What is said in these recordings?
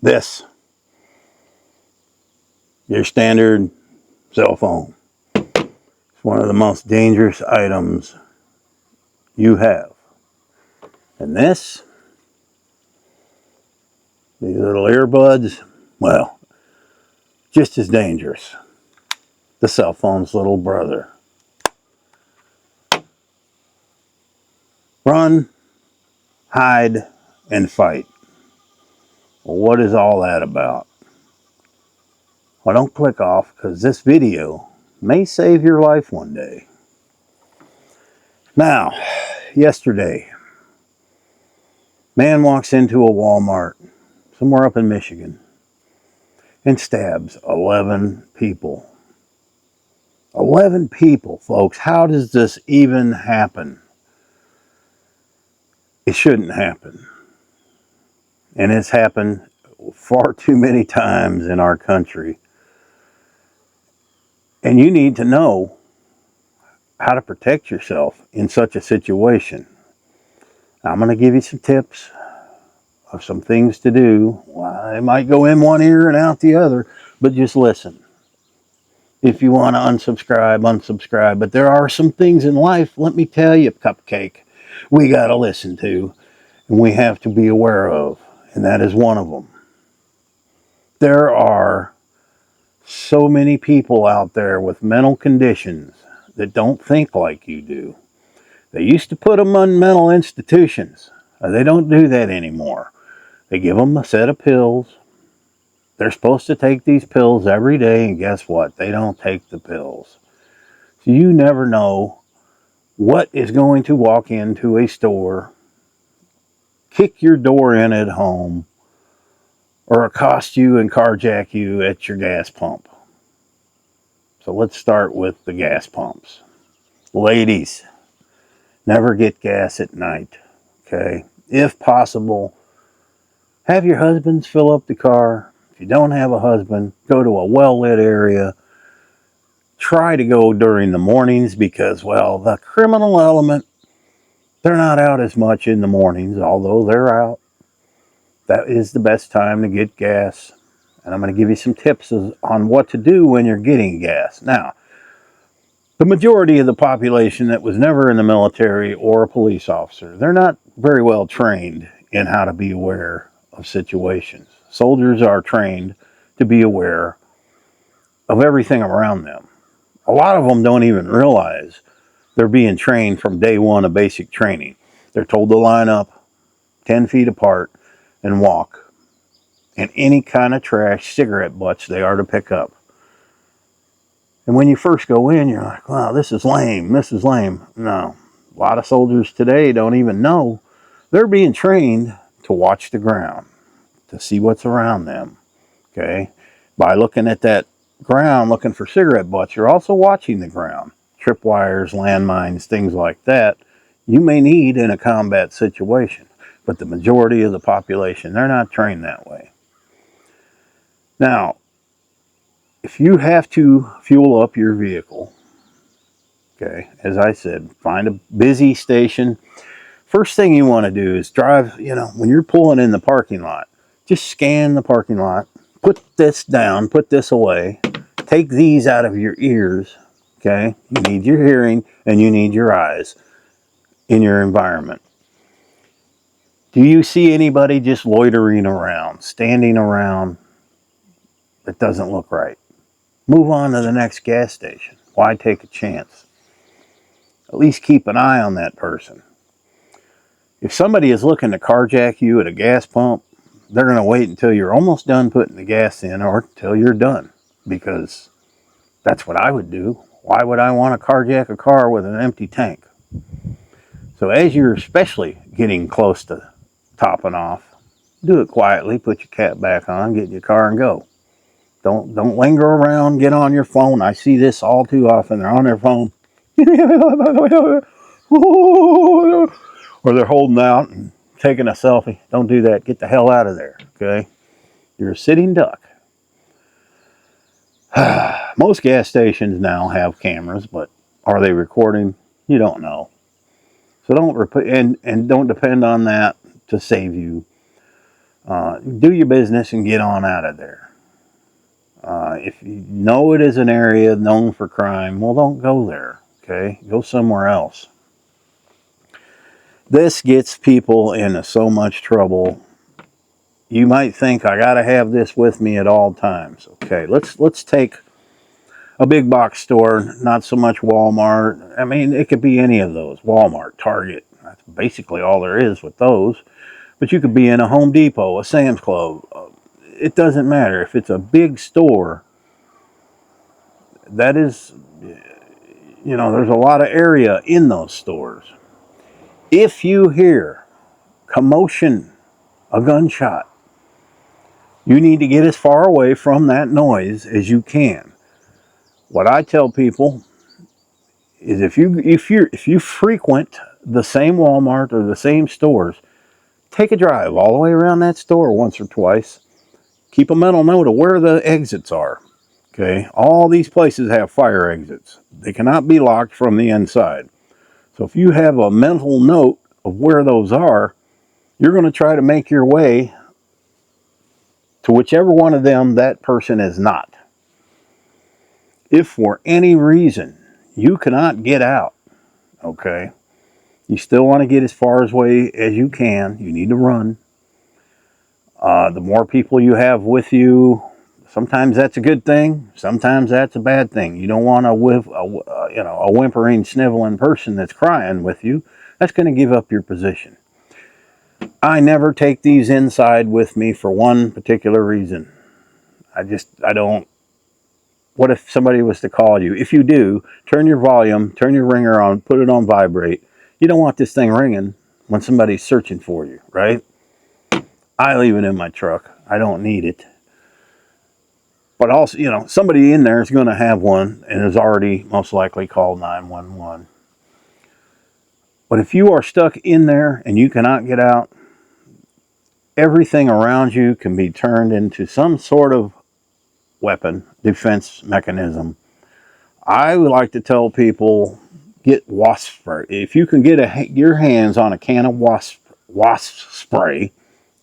This, your standard cell phone. It's one of the most dangerous items you have. And this, these little earbuds, well, just as dangerous. The cell phone's little brother. Run, hide, and fight. Well, what is all that about? Well, don't click off, because this video may save your life one day. Now, yesterday, man walks into a Walmart somewhere up in Michigan and stabs 11 people. 11 people, folks. How does this even happen? It shouldn't happen. And it's happened far too many times in our country. And you need to know how to protect yourself in such a situation. Now, I'm going to give you some tips of some things to do. Well, it might go in one ear and out the other, but just listen. If you want to unsubscribe, unsubscribe. But there are some things in life, let me tell you, Cupcake, we got to listen to and we have to be aware of. And that is one of them. There are so many people out there with mental conditions that don't think like you do. They used to put them in mental institutions. They don't do that anymore. They give them a set of pills. They're supposed to take these pills every day, and guess what? They don't take the pills. So you never know what is going to walk into a store, kick your door in at home, or accost you and carjack you at your gas pump. So let's start with the gas pumps. Ladies, never get gas at night, okay? If possible, have your husbands fill up the car. If you don't have a husband, go to a well-lit area. Try to go during the mornings because, well, the criminal element, they're not out as much in the mornings, although they're out. That is the best time to get gas. And I'm going to give you some tips on what to do when you're getting gas. Now, the majority of the population that was never in the military or a police officer, they're not very well trained in how to be aware of situations. Soldiers are trained to be aware of everything around them. A lot of them don't even realize they're being trained from day one of basic training. They're told to line up 10 feet apart and walk. And any kind of trash, cigarette butts they are to pick up. And when you first go in, you're like, wow, this is lame, this is lame. No, a lot of soldiers today don't even know they're being trained to watch the ground, to see what's around them, okay? By looking at that ground, looking for cigarette butts, you're also watching the ground. Tripwires, landmines, things like that, you may need in a combat situation. But the majority of the population, they're not trained that way. Now, if you have to fuel up your vehicle, okay, as I said, find a busy station. First thing you want to do is drive, when you're pulling in the parking lot, just scan the parking lot, put this down, put this away, take these out of your ears, okay? You need your hearing and you need your eyes in your environment. Do you see anybody just loitering around, standing around? That doesn't look right. Move on to the next gas station. Why take a chance? At least keep an eye on that person. If somebody is looking to carjack you at a gas pump, they're going to wait until you're almost done putting the gas in or till you're done, because that's what I would do. Why would I want to carjack a car with an empty tank? So as you're especially getting close to topping off, do it quietly, put your cap back on, get in your car and go. Don't linger around, get on your phone. I see this all too often. They're on their phone. Or they're holding out and taking a selfie. Don't do that. Get the hell out of there, okay? You're a sitting duck. Most gas stations now have cameras, but are they recording? You don't know. So don't depend on that to save you. Do your business and get on out of there. If you know it is an area known for crime, well, don't go there. Okay, go somewhere else. This gets people into so much trouble. You might think I got to have this with me at all times. Okay, let's take a big box store, not so much Walmart. I mean, it could be any of those. Walmart, Target. That's basically all there is with those. But you could be in a Home Depot, a Sam's Club. It doesn't matter. If it's a big store, that is, there's a lot of area in those stores. If you hear commotion, a gunshot, you need to get as far away from that noise as you can. What I tell people is if you frequent the same Walmart or the same stores, take a drive all the way around that store once or twice. Keep a mental note of where the exits are. Okay, all these places have fire exits. They cannot be locked from the inside. So if you have a mental note of where those are, you're going to try to make your way to whichever one of them that person is not. If for any reason you cannot get out, okay, you still want to get as far away as you can. You need to run. The more people you have with you, sometimes that's a good thing. Sometimes that's a bad thing. You don't want a whimpering, sniveling person that's crying with you. That's going to give up your position. I never take these inside with me for one particular reason. I don't. What if somebody was to call you? If you do, turn your volume, turn your ringer on, put it on vibrate. You don't want this thing ringing when somebody's searching for you, right? I leave it in my truck. I don't need it. But also, somebody in there is going to have one and has already most likely called 911. But if you are stuck in there and you cannot get out, everything around you can be turned into some sort of weapon, defense mechanism. I would like to tell people, get wasp spray. If you can get your hands on a can of wasp spray,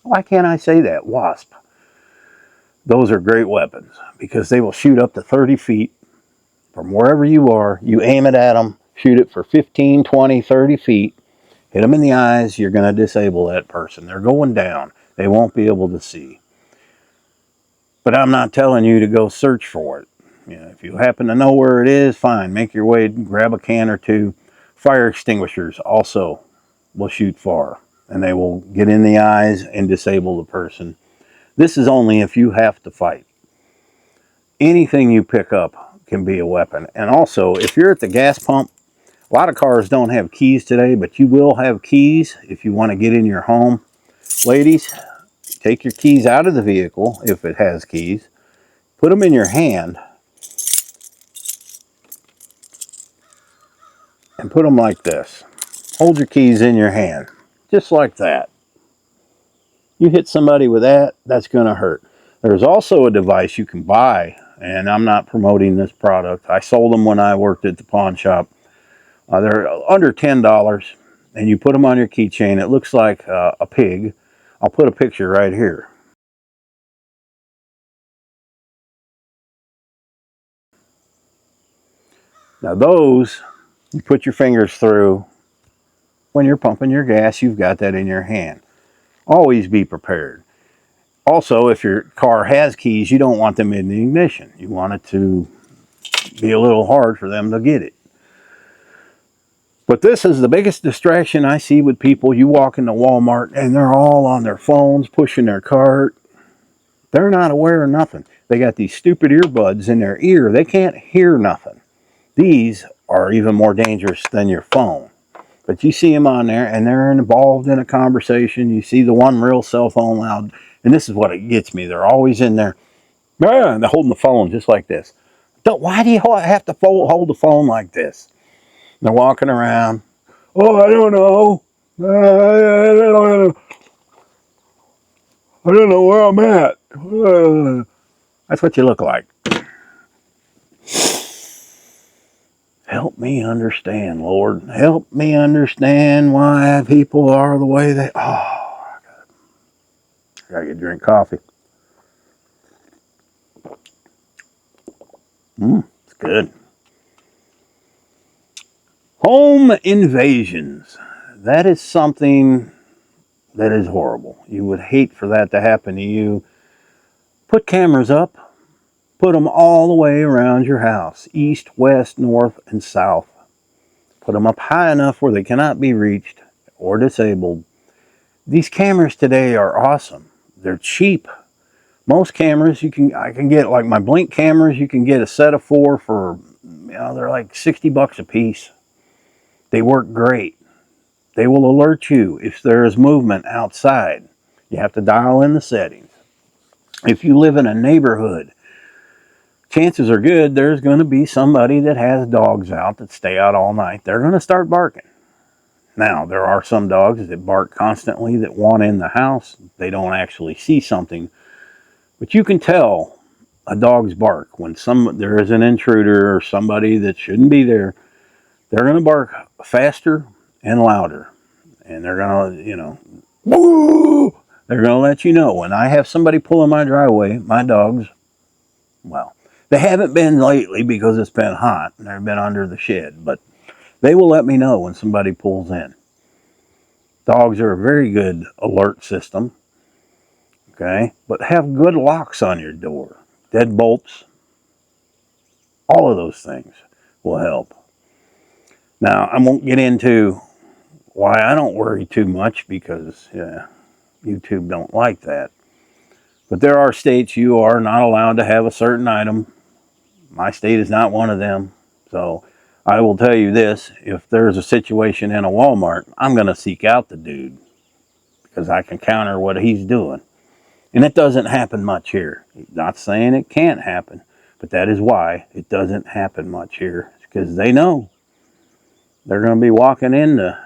why can't I say that? Wasp. Those are great weapons because they will shoot up to 30 feet from wherever you are. You aim it at them, shoot it for 15, 20, 30 feet, hit them in the eyes, you're going to disable that person. They're going down. They won't be able to see. But I'm not telling you to go search for it. If you happen to know where it is, fine. Make your way, grab a can or two. Fire extinguishers also will shoot far, and they will get in the eyes and disable the person. This is only if you have to fight. Anything you pick up can be a weapon. And also, if you're at the gas pump, a lot of cars don't have keys today, but you will have keys if you want to get in your home. Ladies, take your keys out of the vehicle if it has keys. Put them in your hand and put them like this. Hold your keys in your hand, just like that. You hit somebody with that, that's going to hurt. There's also a device you can buy, and I'm not promoting this product. I sold them when I worked at the pawn shop. They're under $10, and you put them on your keychain. It looks like a pig. I'll put a picture right here. Now those, you put your fingers through. When you're pumping your gas, you've got that in your hand. Always be prepared. Also, if your car has keys, you don't want them in the ignition. You want it to be a little hard for them to get it. But this is the biggest distraction I see with people. You walk into Walmart and they're all on their phones, pushing their cart. They're not aware of nothing. They got these stupid earbuds in their ear. They can't hear nothing. These are even more dangerous than your phone. But you see them on there and they're involved in a conversation. You see the one real cell phone loud. And this is what it gets me. They're always in there. And they're holding the phone just like this. Why do you have to hold the phone like this? They're walking around. Oh, I don't know. I don't know where I'm at. That's what you look like. Help me understand, Lord. Help me understand why people are the way they are. Oh, Gotta get a drink coffee. It's good. Home invasions. That is something that is horrible. You would hate for that to happen to you. Put cameras up. Put them all the way around your house. East, west, north, and south. Put them up high enough where they cannot be reached or disabled. These cameras today are awesome. They're cheap. Most cameras I can get, like my Blink cameras, you can get a set of 4 for, they're like $60 a piece. They work great. They will alert you if there is movement outside. You have to dial in the settings. If you live in a neighborhood, chances are good there's going to be somebody that has dogs out that stay out all night. They're going to start barking. Now, there are some dogs that bark constantly that want in the house. They don't actually see something. But you can tell a dog's bark when there is an intruder or somebody that shouldn't be there. They're going to bark faster and louder. And they're going to, woo! They're going to let you know. When I have somebody pulling my driveway, my dogs, well, they haven't been lately because it's been hot and they've been under the shed. But they will let me know when somebody pulls in. Dogs are a very good alert system. Okay, but have good locks on your door. Deadbolts. All of those things will help. Now, I won't get into why I don't worry too much because YouTube don't like that. But there are states you are not allowed to have a certain item. My state is not one of them. So I will tell you this, if there's a situation in a Walmart, I'm going to seek out the dude because I can counter what he's doing. And it doesn't happen much here. Not saying it can't happen, but that is why it doesn't happen much here. It's because they know they're going to be walking into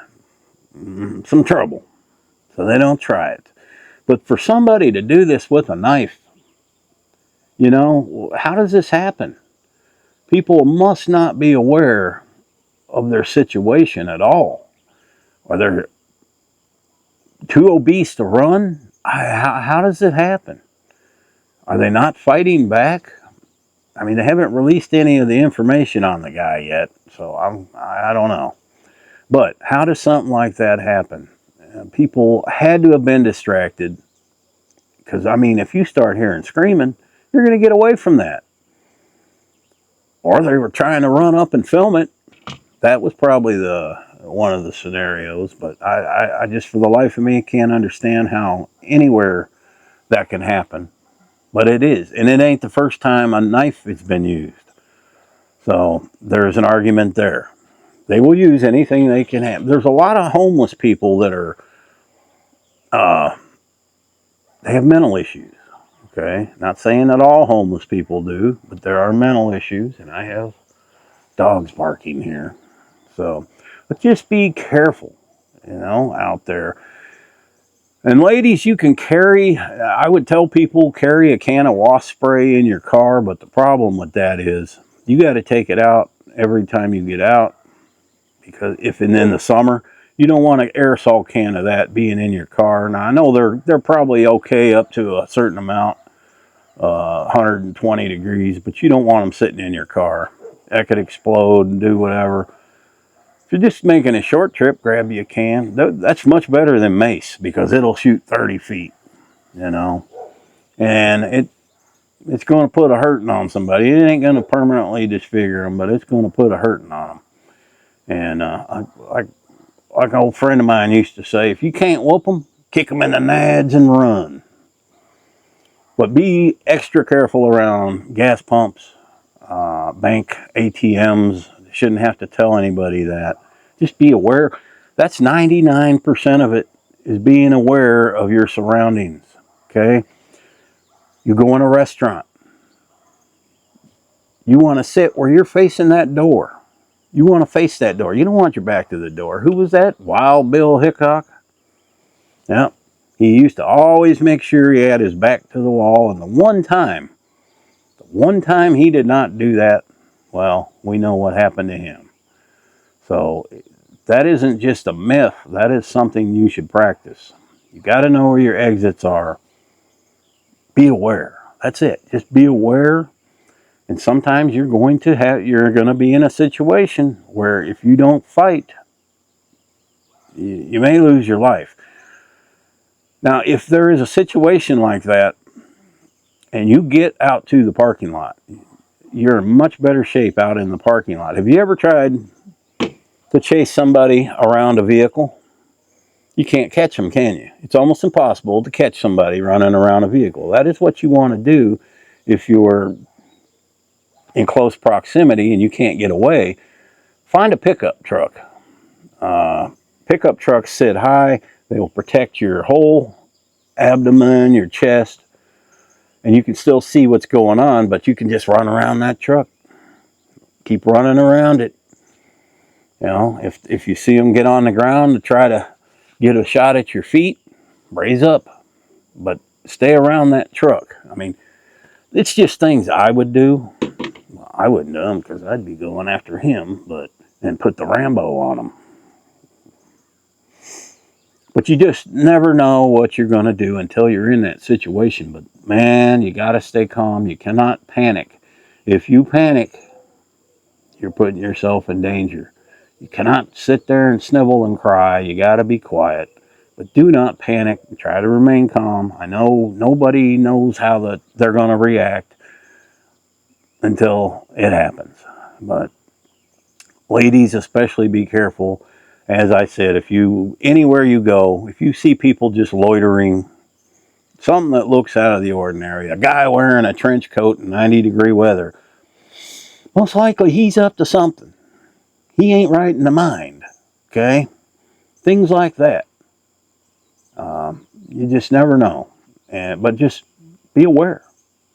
some trouble. So they don't try it. But for somebody to do this with a knife, how does this happen? People must not be aware of their situation at all. Or they're too obese to run? How does it happen? Are they not fighting back? I mean, they haven't released any of the information on the guy yet, so I don't know. But how does something like that happen? People had to have been distracted because, I mean, if you start hearing screaming, you're going to get away from that. Or they were trying to run up and film it. That was probably one of the scenarios, but I just, for the life of me, can't understand how anywhere that can happen. But it is, and it ain't the first time a knife has been used. So there's an argument there. They will use anything they can have. There's a lot of homeless people that are, they have mental issues. Okay, not saying that all homeless people do, but there are mental issues, and I have dogs barking here. So, but just be careful, out there. And ladies, you can I would tell people carry a can of wasp spray in your car, but the problem with that is you got to take it out every time you get out, because if in the summer, you don't want an aerosol can of that being in your car. Now, I know they're probably okay up to a certain amount, 120 degrees, but you don't want them sitting in your car. That could explode and do whatever. If you're just making a short trip, grab you a can. That's much better than mace because it'll shoot 30 feet, And it's going to put a hurting on somebody. It ain't going to permanently disfigure them, but it's going to put a hurting on them. And like an old friend of mine used to say, if you can't whoop them, kick them in the nads and run. But be extra careful around gas pumps, bank ATMs. Shouldn't have to tell anybody that. Just be aware. That's 99% of it, is being aware of your surroundings. Okay? You go in a restaurant. You want to sit where you're facing that door. You want to face that door. You don't want your back to the door. Who was that? Wild Bill Hickok? Yeah. He used to always make sure he had his back to the wall. And the one time he did not do that, well, we know what happened to him. So that isn't just a myth. That is something you should practice. You got to know where your exits are. be aware. That's it. Just be aware. And sometimes you're going to be in a situation where if you don't fight, you may lose your life. Now, if there is a situation like that and you get out to the parking lot, you're in much better shape out in the parking lot. Have you ever tried to chase somebody around a vehicle? You can't catch them, can you? It's almost impossible to catch somebody running around a vehicle. That is what you want to do if you're in close proximity and you can't get away. Find a pickup truck. Pickup trucks sit high. They will protect your whole abdomen, your chest, and you can still see what's going on, but you can just run around that truck. Keep running around it. You know, if you see them get on the ground to try to get a shot at your feet, raise up, but stay around that truck. I mean, it's just things I would do. Well, I wouldn't do them because I'd be going after him, and put the Rambo on him. But you just never know what you're going to do until you're in that situation. But man, you got to stay calm. You cannot panic. If you panic, you're putting yourself in danger. You cannot sit there and snivel and cry. You got to be quiet. But do not panic. Try to remain calm. I know nobody knows how they're going to react until it happens. But ladies especially, be careful. As I said, anywhere you go, if you see people just loitering, something that looks out of the ordinary, a guy wearing a trench coat in 90-degree weather, most likely he's up to something. He ain't right in the mind. Okay? Things like that. You just never know. But just be aware.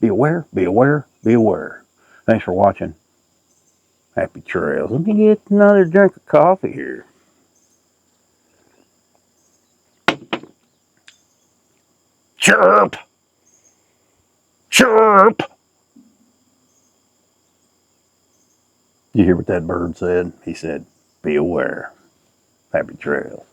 Be aware, be aware, be aware. Thanks for watching. Happy trails. Let me get another drink of coffee here. Chirp! Chirp! You hear what that bird said? He said, be aware. Happy trails.